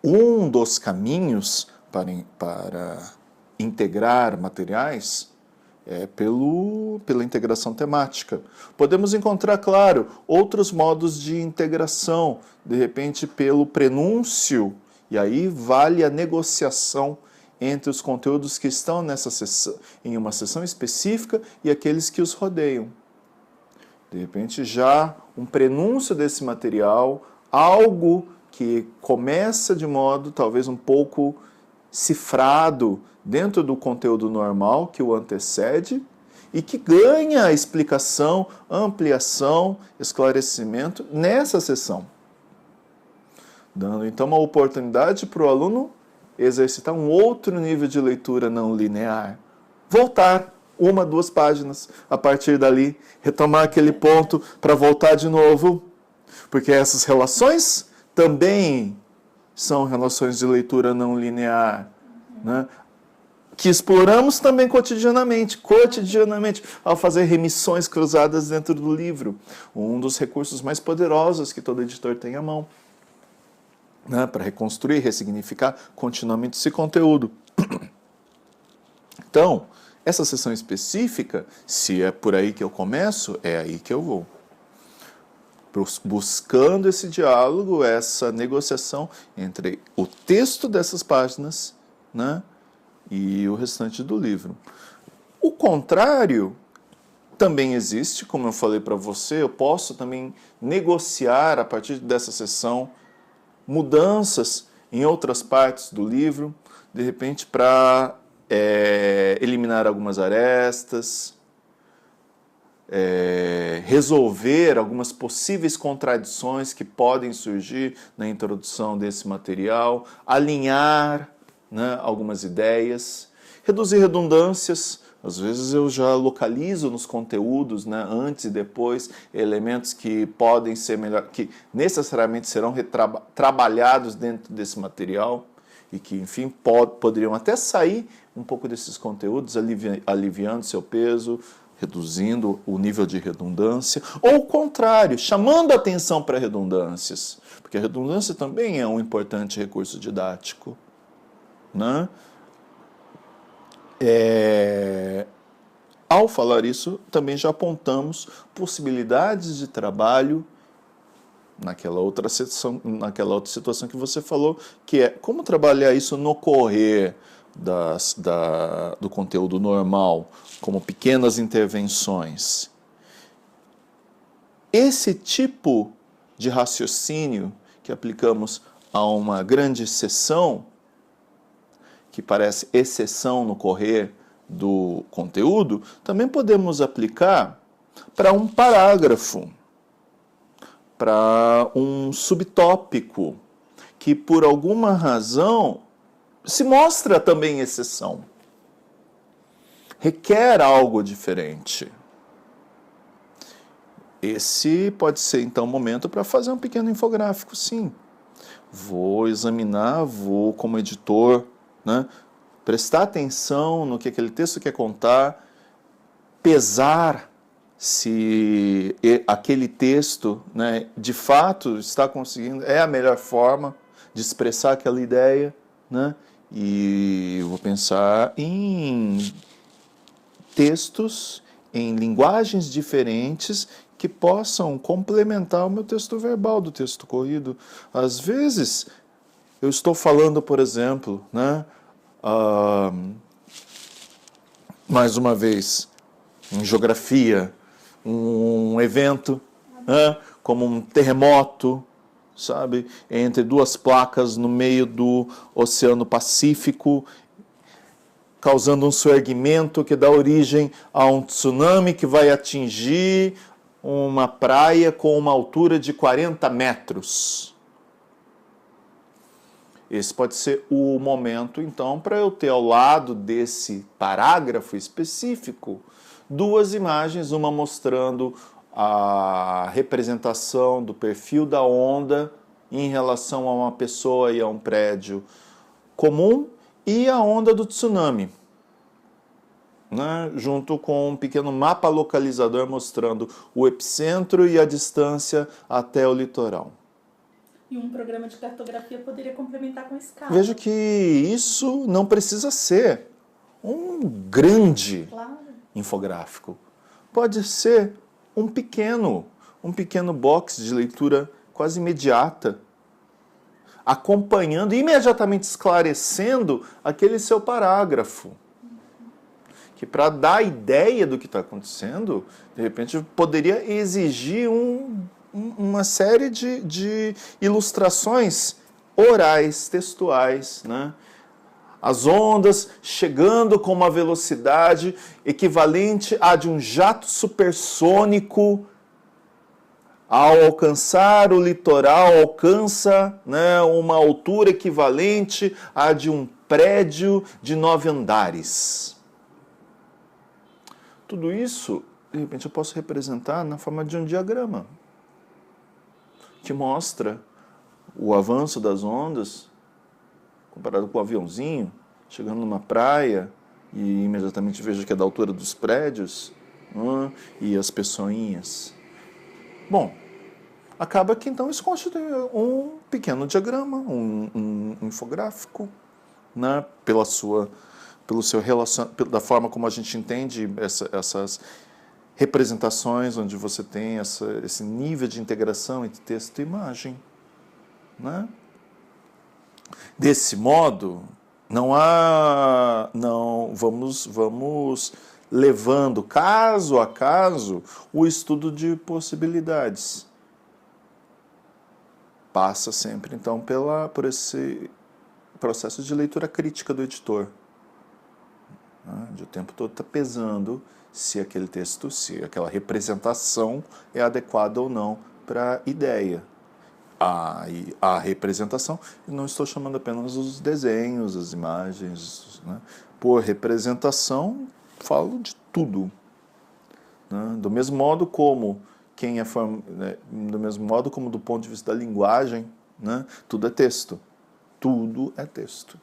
Um dos caminhos para integrar materiais é pela integração temática. Podemos encontrar, claro, outros modos de integração, de repente pelo prenúncio, e aí vale a negociação entre os conteúdos que estão nessa sessão, em uma sessão específica e aqueles que os rodeiam. De repente já um prenúncio desse material, algo que começa de modo talvez um pouco cifrado dentro do conteúdo normal que o antecede e que ganha explicação, ampliação, esclarecimento nessa sessão. Dando então uma oportunidade para o aluno exercitar um outro nível de leitura não linear. Voltar 1, 2 páginas, a partir dali, retomar aquele ponto para voltar de novo, porque essas relações também são relações de leitura não linear, né? Que exploramos também cotidianamente, ao fazer remissões cruzadas dentro do livro. Um dos recursos mais poderosos que todo editor tem à mão, né? Para reconstruir, ressignificar continuamente esse conteúdo. Então, essa sessão específica, se é por aí que eu começo, é aí que eu vou. Buscando esse diálogo, essa negociação entre o texto dessas páginas, né, e o restante do livro. O contrário também existe, como eu falei para você, eu posso também negociar a partir dessa sessão mudanças em outras partes do livro, de repente para eliminar algumas arestas, resolver algumas possíveis contradições que podem surgir na introdução desse material, alinhar, né, algumas ideias, reduzir redundâncias. Às vezes eu já localizo nos conteúdos, né, antes e depois, elementos que podem ser melhor, que necessariamente serão trabalhados dentro desse material e que, enfim, poderiam até sair um pouco desses conteúdos, aliviando seu peso, reduzindo o nível de redundância, ou o contrário, chamando a atenção para redundâncias, porque a redundância também é um importante recurso didático, né? Ao falar isso, também já apontamos possibilidades de trabalho naquela outra situação que você falou, que é como trabalhar isso no correr do conteúdo normal, como pequenas intervenções. Esse tipo de raciocínio que aplicamos a uma grande sessão, que parece exceção no correr do conteúdo, também podemos aplicar para um parágrafo, para um subtópico, que por alguma razão se mostra também exceção. Requer algo diferente. Esse pode ser, então, o momento para fazer um pequeno infográfico, sim. Vou examinar, como editor, né, prestar atenção no que aquele texto quer contar, pesar se aquele texto, né, de fato está conseguindo, é a melhor forma de expressar aquela ideia, né, e eu vou pensar em textos, em linguagens diferentes que possam complementar o meu texto verbal do texto corrido. Às vezes, eu estou falando, por exemplo, né, mais uma vez, em geografia, um evento, né, como um terremoto, sabe, entre duas placas no meio do Oceano Pacífico, causando um surgimento que dá origem a um tsunami que vai atingir uma praia com uma altura de 40 metros. Esse pode ser o momento, então, para eu ter ao lado desse parágrafo específico 2 imagens, uma mostrando a representação do perfil da onda em relação a uma pessoa e a um prédio comum e a onda do tsunami, né, junto com um pequeno mapa localizador mostrando o epicentro e a distância até o litoral. E um programa de cartografia poderia complementar com escala. Veja que isso não precisa ser um grande infográfico. Pode ser um pequeno box de leitura quase imediata, acompanhando, imediatamente esclarecendo aquele seu parágrafo. Que para dar a ideia do que está acontecendo, de repente poderia exigir uma série de ilustrações orais, textuais, né? As ondas chegando com uma velocidade equivalente à de um jato supersônico, ao alcançar o litoral, alcança, né, uma altura equivalente à de um prédio de 9 andares. Tudo isso, de repente, eu posso representar na forma de um diagrama, que mostra o avanço das ondas, comparado com o aviãozinho, chegando numa praia, e imediatamente vejo que é da altura dos prédios, e as pessoinhas. Bom, acaba que então isso constitui um pequeno diagrama, um infográfico, né, pelo seu da forma como a gente entende essas representações, onde você tem esse nível de integração entre texto e imagem, né? Desse modo, vamos levando caso a caso o estudo de possibilidades. Passa sempre então por esse processo de leitura crítica do editor, de o tempo todo está pesando se aquele texto, se aquela representação é adequada ou não para a ideia. A representação, eu não estou chamando apenas os desenhos, as imagens, né? Por representação, falo de tudo, né? Do mesmo modo como do mesmo modo como do ponto de vista da linguagem, né? Tudo é texto. Tudo é texto.